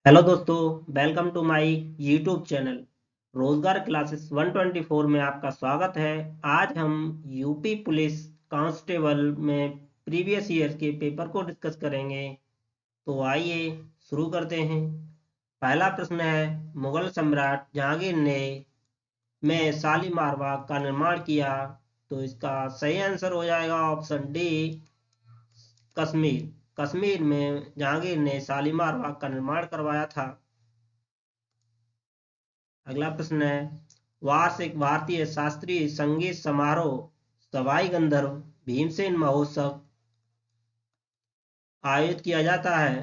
Hello दोस्तों, welcome to my YouTube channel. रोजगार classes 124 में आपका स्वागत है। आज हम यूपी पुलिस कांस्टेबल में प्रीवियस ईयर के पेपर को डिस्कस करेंगे। तो आइए शुरू करते हैं। पहला प्रश्न है, मुगल सम्राट जहांगीर ने में शालीमार बाग का निर्माण किया। तो इसका सही आंसर हो जाएगा ऑप्शन डी, कश्मीर। कश्मीर में जहांगीर ने शालीमार बाग का निर्माण करवाया था। अगला प्रश्न है, वार्षिक भारतीय शास्त्रीय संगीत समारोह सवाई गंधर्व भीमसेन महोत्सव आयोजित किया जाता है।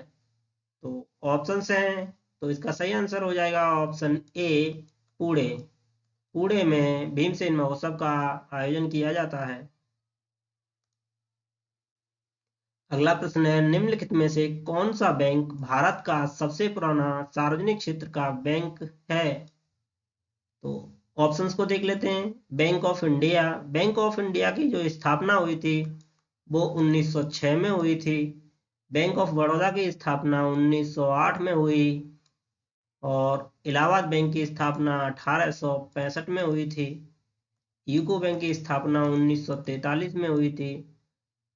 तो ऑप्शन हैं, तो इसका सही आंसर हो जाएगा ऑप्शन ए, पुणे। पुणे में भीमसेन महोत्सव का आयोजन किया जाता है। अगला प्रश्न है, निम्नलिखित में से कौन सा बैंक भारत का सबसे पुराना सार्वजनिक क्षेत्र का बैंक है। तो ऑप्शंस को देख लेते हैं। Bank of India. Bank of India की जो स्थापना हुई थी वो 1906 में हुई थी। बैंक ऑफ बड़ौदा की स्थापना 1908 में हुई। और इलाहाबाद बैंक की स्थापना 1865 में हुई थी। यूको बैंक की स्थापना 1943 में हुई थी।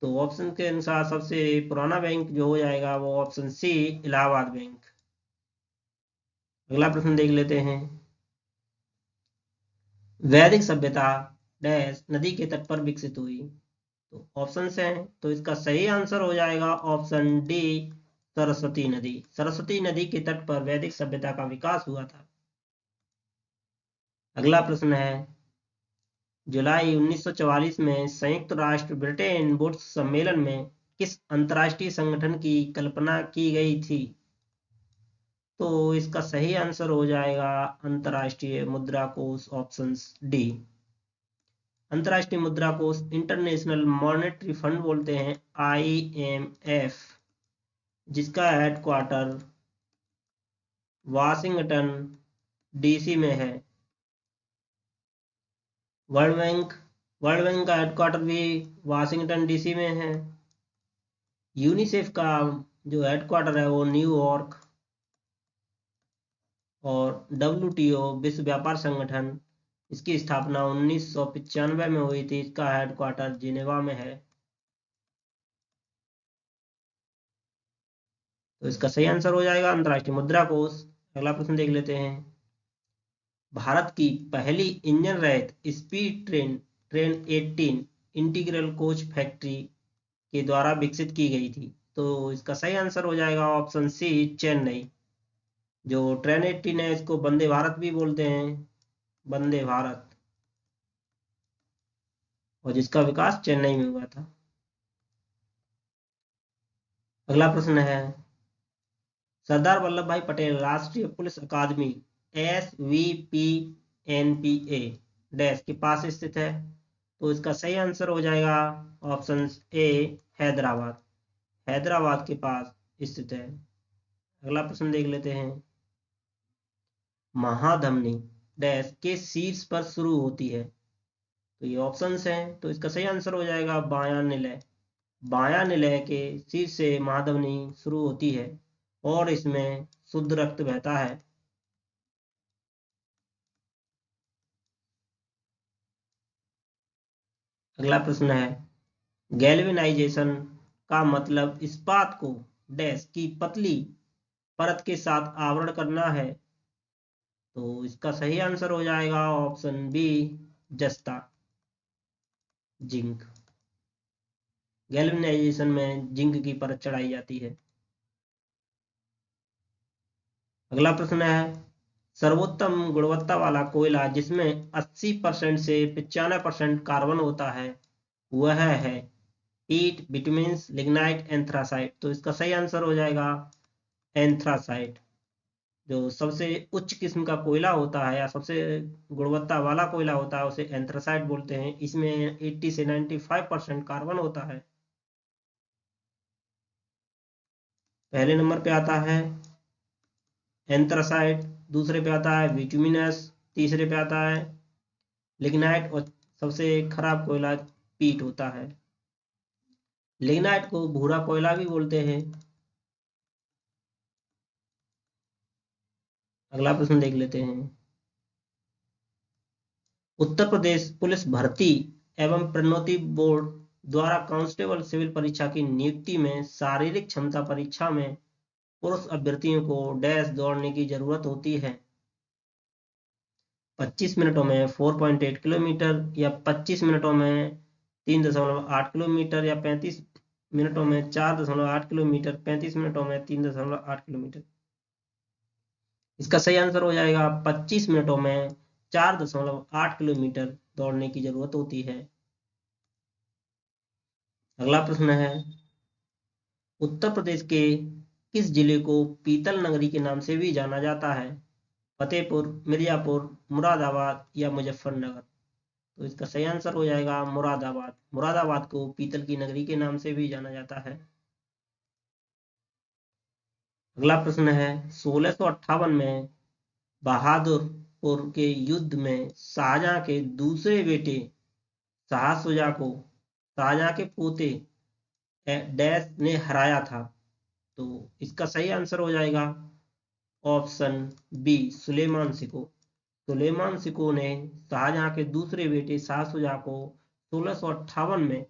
तो ऑप्शन के अनुसार सबसे पुराना बैंक जो हो जाएगा वो ऑप्शन सी, इलाहाबाद बैंक। अगला प्रश्न देख लेते हैं। वैदिक सभ्यता डैश नदी के तट पर विकसित हुई। तो ऑप्शन हैं, तो इसका सही आंसर हो जाएगा ऑप्शन डी, सरस्वती नदी। सरस्वती नदी के तट पर वैदिक सभ्यता का विकास हुआ था। अगला प्रश्न है, जुलाई 1944 में संयुक्त राष्ट्र ब्रिटेन वुड्स सम्मेलन में किस अंतर्राष्ट्रीय संगठन की कल्पना की गई थी। तो इसका सही आंसर हो जाएगा अंतर्राष्ट्रीय मुद्रा कोष, ऑप्शन डी। अंतर्राष्ट्रीय मुद्रा कोष इंटरनेशनल मॉनेटरी फंड बोलते हैं, IMF, जिसका हेडक्वार्टर वाशिंगटन DC में है। वर्ल्ड बैंक वर्ल्ड बैंक का हेडक्वार्टर भी वाशिंगटन DC में है। यूनिसेफ का जो हेडक्वार्टर है वो न्यूयॉर्क। और WTO विश्व व्यापार संगठन, इसकी स्थापना 1995 में हुई थी। इसका हेडक्वार्टर जिनेवा में है। तो इसका सही आंसर हो जाएगा अंतर्राष्ट्रीय मुद्रा कोष। अगला प्रश्न देख लेते हैं। भारत की पहली इंजन रहित speed train train 18 integral coach factory के द्वारा विकसित की गई थी। तो इसका सही आंसर हो जाएगा ऑप्शन सी, चेन्नई। जो ट्रेन 18 है इसको वंदे भारत भी बोलते हैं, वंदे भारत। और जिसका विकास चेन्नई में हुआ था। अगला प्रश्न है, सरदार वल्लभ भाई पटेल राष्ट्रीय पुलिस अकादमी SVPNPA डैश के पास स्थित है। तो इसका सही आंसर हो जाएगा ऑप्शन ए, हैदराबाद। हैदराबाद के पास स्थित है। अगला प्रश्न देख लेते हैं। महाधमनी डैश के शीर्ष पर शुरू होती है। तो ये ऑप्शंस हैं, तो इसका सही आंसर हो जाएगा बायां निलय। बायां निलय के शीर्ष से महाधमनी शुरू होती है और इसमें शुद्ध रक्त बहता है। अगला प्रश्न है, गैल्वेनाइजेशन का मतलब इस्पात को डैश की पतली परत के साथ आवरण करना है। तो इसका सही आंसर हो जाएगा ऑप्शन बी, जस्ता, जिंक। गैल्वेनाइजेशन में जिंक की परत चढ़ाई जाती है। अगला प्रश्न है, सर्वोत्तम गुणवत्ता वाला कोयला जिसमें 80% से 95% कार्बन होता है वह है ईट, बिटुमेन्स, लिग्नाइट, एंथ्रासाइट। तो इसका सही आंसर हो जाएगा एंथ्रासाइट। जो सबसे उच्च किस्म का कोयला होता है या सबसे गुणवत्ता वाला कोयला होता है उसे एंथ्रासाइट बोलते हैं। इसमें 80 से 95% कार्बन होता है। पहले नंबर पे आता है एंथ्रासाइट, दूसरे पे आता है बिटुमिनस, तीसरे पे आता है लिग्नाइट और सबसे खराब कोयला पीट होता है। लिग्नाइट को भूरा कोयला भी बोलते हैं। अगला प्रश्न देख लेते हैं। उत्तर प्रदेश पुलिस भर्ती एवं प्रोन्नति बोर्ड द्वारा कांस्टेबल सिविल परीक्षा की नियुक्ति में शारीरिक क्षमता परीक्षा में पुरुष अभ्यर्थियों को डैश दौड़ने की जरूरत होती है। 25 मिनटों में 4.8 किलोमीटर या 25 मिनटों में 3.8 किलोमीटर या 35 मिनटों में 4.8 किलोमीटर, 35 मिनटों में 3.8 किलोमीटर। इसका सही आंसर हो जाएगा 25 मिनटों में 4.8 किलोमीटर दौड़ने की जरूरत होती है। अगला प्रश्न है, उत्तर प्रदेश के किस जिले को पीतल नगरी के नाम से भी जाना जाता है? फतेहपुर, मिर्जापुर, मुरादाबाद या मुजफ्फरनगर। तो इसका सही आंसर हो जाएगा मुरादाबाद। मुरादाबाद को पीतल की नगरी के नाम से भी जाना जाता है। अगला प्रश्न है, 1658 में बहादुरपुर के युद्ध में शाहजहां के दूसरे बेटे शाह शुजा को शाहजहां के पोते डैश ने हराया था। तो इसका सही आंसर हो जाएगा ऑप्शन बी, सुलेमान सिको। सुलेमान सिको ने शाहजहां के दूसरे बेटे शाह शुजा को 1658 में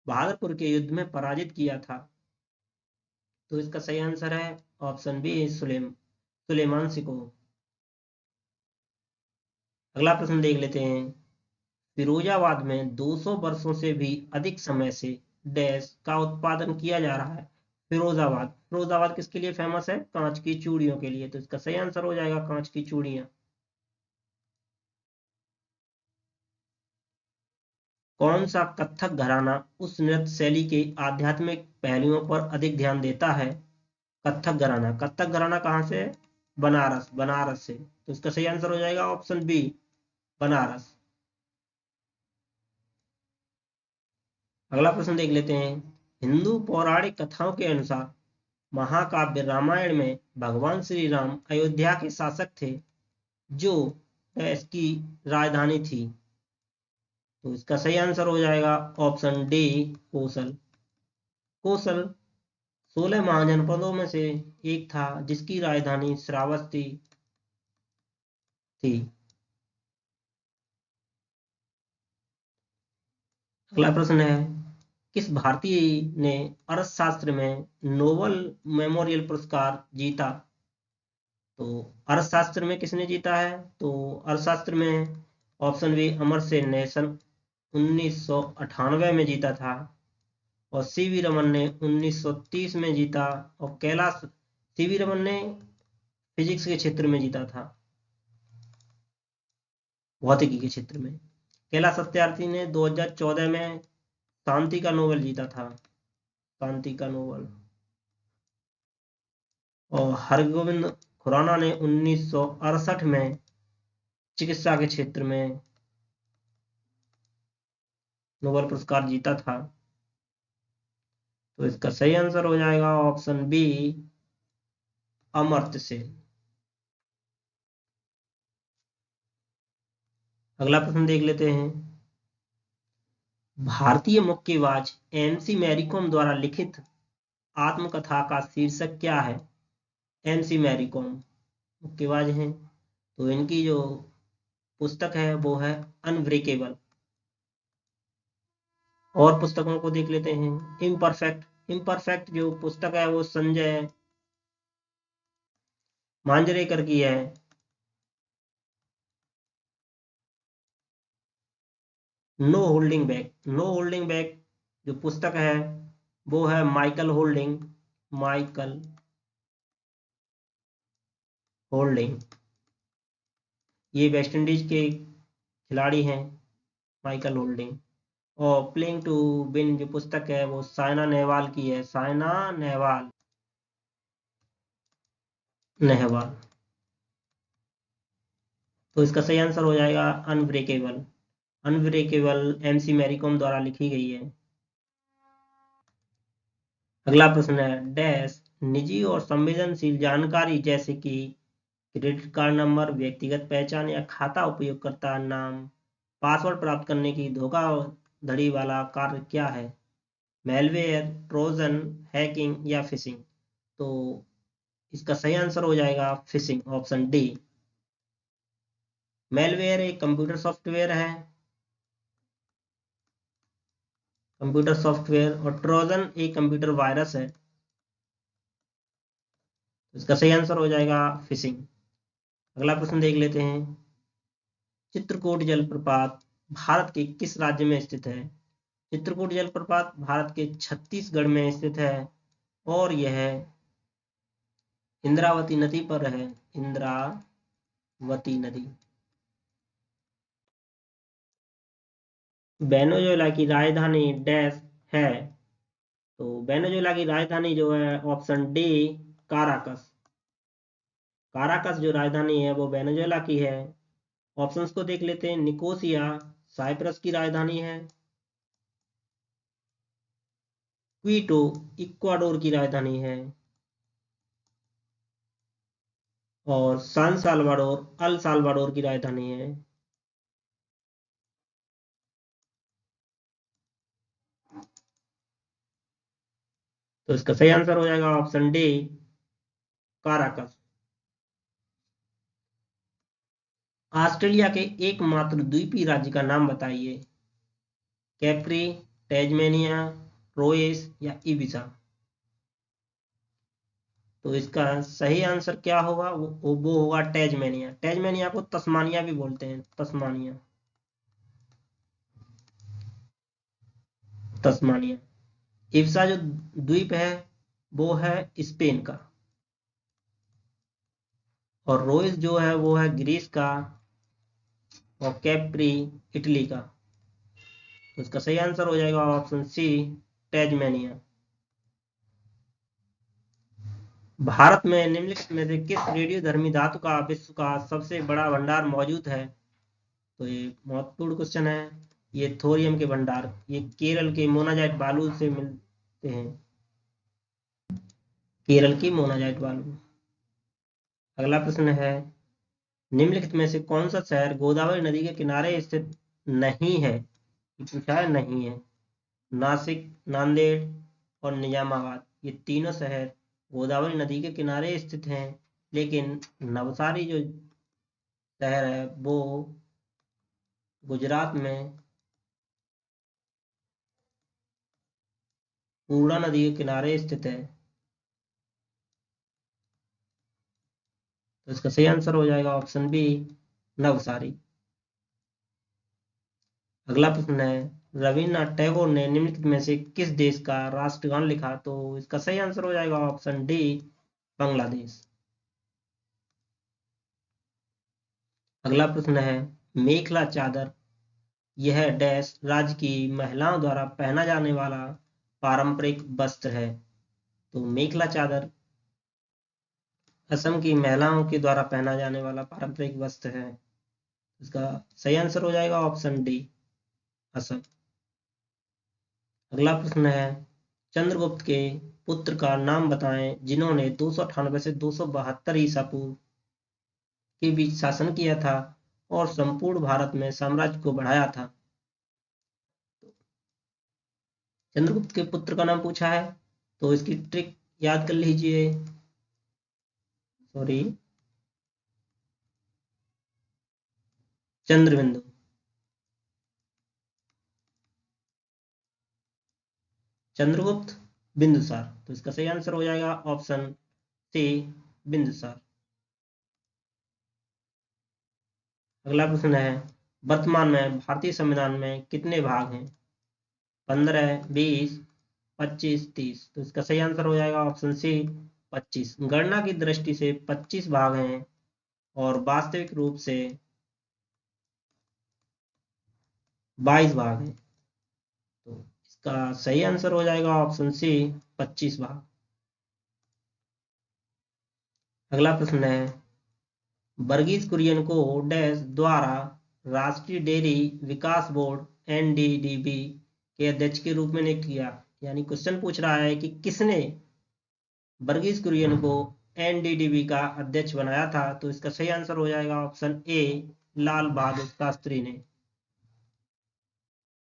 बहादुरपुर के युद्ध में पराजित किया था। तो इसका सही आंसर है ऑप्शन बी, सुलेमान सिको। अगला प्रश्न देख लेते हैं। फिरोजाबाद में 200 वर्षों से भी अधिक समय से डैश का उत्पादन किया जा रहा है। फिरोजाबाद फिरोजाबाद किसके लिए फेमस है? कांच की चूड़ियों के लिए। तो इसका सही आंसर हो जाएगा कांच की चूड़ियां। कौन सा कथक घराना उस नृत्य शैली के आध्यात्मिक पहलुओं पर अधिक ध्यान देता है? कथक घराना कहाँ से है? बनारस से। तो इसका सही आंसर हो जाएगा ऑप्शन बी, बनारस। अगला प्रश्न देख लेते हैं। हिंदू पौराणिक कथाओं के अनुसार महाकाव्य रामायण में भगवान श्री राम अयोध्या के शासक थे जो इसकी राजधानी थी। तो इसका सही आंसर हो जाएगा ऑप्शन डी, कोसल। कोसल 16 महाजनपदों में से एक था जिसकी राजधानी श्रावस्ती थी। अगला प्रश्न है, किस भारतीय ने अर्थशास्त्र में नोबेल मेमोरियल पुरस्कार जीता? तो अर्थशास्त्र में किसने जीता है? तो अर्थशास्त्र में ऑप्शन बी, अमर्त्य सेन ने सन 1998 में जीता था। और सीवी रमन ने 1930 में जीता। और कैलाश सीवी रमन ने फिजिक्स के क्षेत्र में जीता था, भौतिकी के क्षेत्र में। कैलाश सत्यार्थी ने 2014 में शांति का नोबेल जीता था, शांति का नोबेल। और हरगोविंद खुराना ने 1968 में चिकित्सा के क्षेत्र में नोबेल पुरस्कार जीता था। तो इसका सही आंसर हो जाएगा ऑप्शन बी, अमर्त्य सेन। अगला प्रश्न देख लेते हैं। भारतीय मुक्केबाज एमसी मैरीकॉम द्वारा लिखित आत्मकथा का शीर्षक क्या है? एमसी मैरीकॉम मुक्केबाज हैं, तो इनकी जो पुस्तक है वो है अनब्रेकेबल। और पुस्तकों को देख लेते हैं। इम्परफेक्ट जो पुस्तक है वो संजय मांजरेकर की है। नो होल्डिंग बैक जो पुस्तक है वो है माइकल होल्डिंग। ये वेस्ट इंडीज के खिलाड़ी हैं, माइकल होल्डिंग। और प्लेइंग टू विन जो पुस्तक है वो साइना नेहवाल की है, साइना नेहवाल। तो इसका सही आंसर हो जाएगा अनब्रेकेबल एमसी मैरीकॉम द्वारा लिखी गई है। अगला प्रश्न है, डैश निजी और संवेदनशील जानकारी जैसे कि क्रेडिट कार्ड नंबर, व्यक्तिगत पहचान या खाता उपयोगकर्ता नाम, पासवर्ड प्राप्त करने की धोखाधड़ी वाला कार्य क्या है? मेलवेयर, ट्रोजन, हैकिंग या फिशिंग। तो इसका सही आंसर हो जाएगा फिशिंग, ऑप्शन डी। मेलवेयर एक कंप्यूटर सॉफ्टवेयर है, कंप्यूटर सॉफ्टवेयर, और ट्रोजन एक कंप्यूटर वायरस है। इसका सही आंसर हो जाएगा फिशिंग। अगला प्रश्न देख लेते हैं। चित्रकूट जलप्रपात भारत के किस राज्य में स्थित है? चित्रकूट जलप्रपात भारत के छत्तीसगढ़ में स्थित है और यह इंद्रावती नदी पर है, इंद्रावती नदी। वेनेजुएला की राजधानी डैश है? तो वेनेजुएला की राजधानी जो है ऑप्शन डी, काराकस। काराकस जो राजधानी है वो वेनेजुएला की है। ऑप्शंस को देख लेते हैं। निकोसिया साइप्रस की राजधानी है। क्वीटो इक्वाडोर की राजधानी है। और सान साल्वाडोर अल साल्वाडोर की राजधानी है। तो इसका सही आंसर हो जाएगा ऑप्शन डी, काराकस। ऑस्ट्रेलिया के एकमात्र द्वीपीय राज्य का नाम बताइए। कैप्री, टैजमेनिया, रोएस या इबिजा। तो इसका सही आंसर क्या होगा? वो होगा टैजमेनिया। टैजमेनिया को तस्मानिया भी बोलते हैं, तस्मानिया, तस्मानिया। इब्सा जो द्वीप है वो है स्पेन का, और रोइस जो है वो है ग्रीस का, और कैप्री इटली का। तो इसका सही आंसर हो जाएगा ऑप्शन सी, टैजमेनिया। भारत में निम्नलिखित में से किस रेडियोधर्मी धातु का विश्व का सबसे बड़ा भंडार मौजूद है? तो ये महत्वपूर्ण क्वेश्चन है। ये थोरियम के भंडार, ये केरल के मोनाजाइट बालू से मिलते हैं, केरल की मोनाजाइट बालू। अगला प्रश्न है। निम्नलिखित में से कौन सा शहर गोदावरी नदी के किनारे स्थित नहीं है? ये पूछा है, नहीं है। नासिक, नांदेड़ और निजामाबाद, ये तीनों शहर गोदावरी नदी के किनारे स्थित हैं, लेकिन नवसारी जो शहर है वो गुजरात में पूर्णा नदी के किनारे स्थित है। तो इसका सही आंसर हो जाएगा ऑप्शन बी, नवसारी। अगला प्रश्न है। रविन्द्रनाथ टैगोर ने निम्नलिखित में से किस देश का राष्ट्रगान लिखा? तो इसका सही आंसर हो जाएगा ऑप्शन डी, बांग्लादेश। अगला प्रश्न है। मेखला चादर यह डैश राज्य की महिलाओं द्वारा पहना जाने वाला पारंपरिक वस्त्र है? तो मेखला चादर असम की महिलाओं के द्वारा पहना जाने वाला पारंपरिक वस्त्र है। इसका सही आंसर हो जाएगा ऑप्शन डी, असम। अगला प्रश्न है। चंद्रगुप्त के पुत्र का नाम बताएं जिन्होंने 298 से 272 ईसा पूर्व के बीच शासन किया था और संपूर्ण भारत में साम्राज्य को बढ़ाया था। चंद्रगुप्त के पुत्र का नाम पूछा है, तो इसकी ट्रिक याद कर लीजिए। सॉरी, चंद्रबिंदु। चंद्रगुप्त, बिंदुसार। तो इसका सही आंसर हो जाएगा ऑप्शन सी, बिंदुसार। अगला प्रश्न है। वर्तमान में भारतीय संविधान में कितने भाग हैं? 15, 20, 25, 30। तो इसका सही आंसर हो जाएगा ऑप्शन सी, 25। गणना की दृष्टि से 25 भाग हैं और वास्तविक रूप से 22 भाग हैं। तो इसका सही आंसर हो जाएगा ऑप्शन सी, 25 भाग। अगला प्रश्न है। वर्गीज कुरियन को डैश द्वारा राष्ट्रीय डेयरी विकास बोर्ड एनडीडीबी के अध्यक्ष के रूप में नियुक्त किया? यानी क्वेश्चन पूछ रहा है कि किसने वर्गीज कुरियन को एनडीडीबी का अध्यक्ष बनाया था? तो इसका सही आंसर हो जाएगा ऑप्शन ए, लाल बहादुर शास्त्री ने।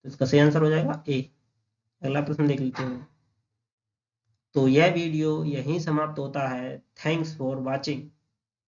तो इसका सही आंसर हो जाएगा ए। अगला प्रश्न देख लेते हैं। तो यह वीडियो यहीं समाप्त होता है। Thanks for watching.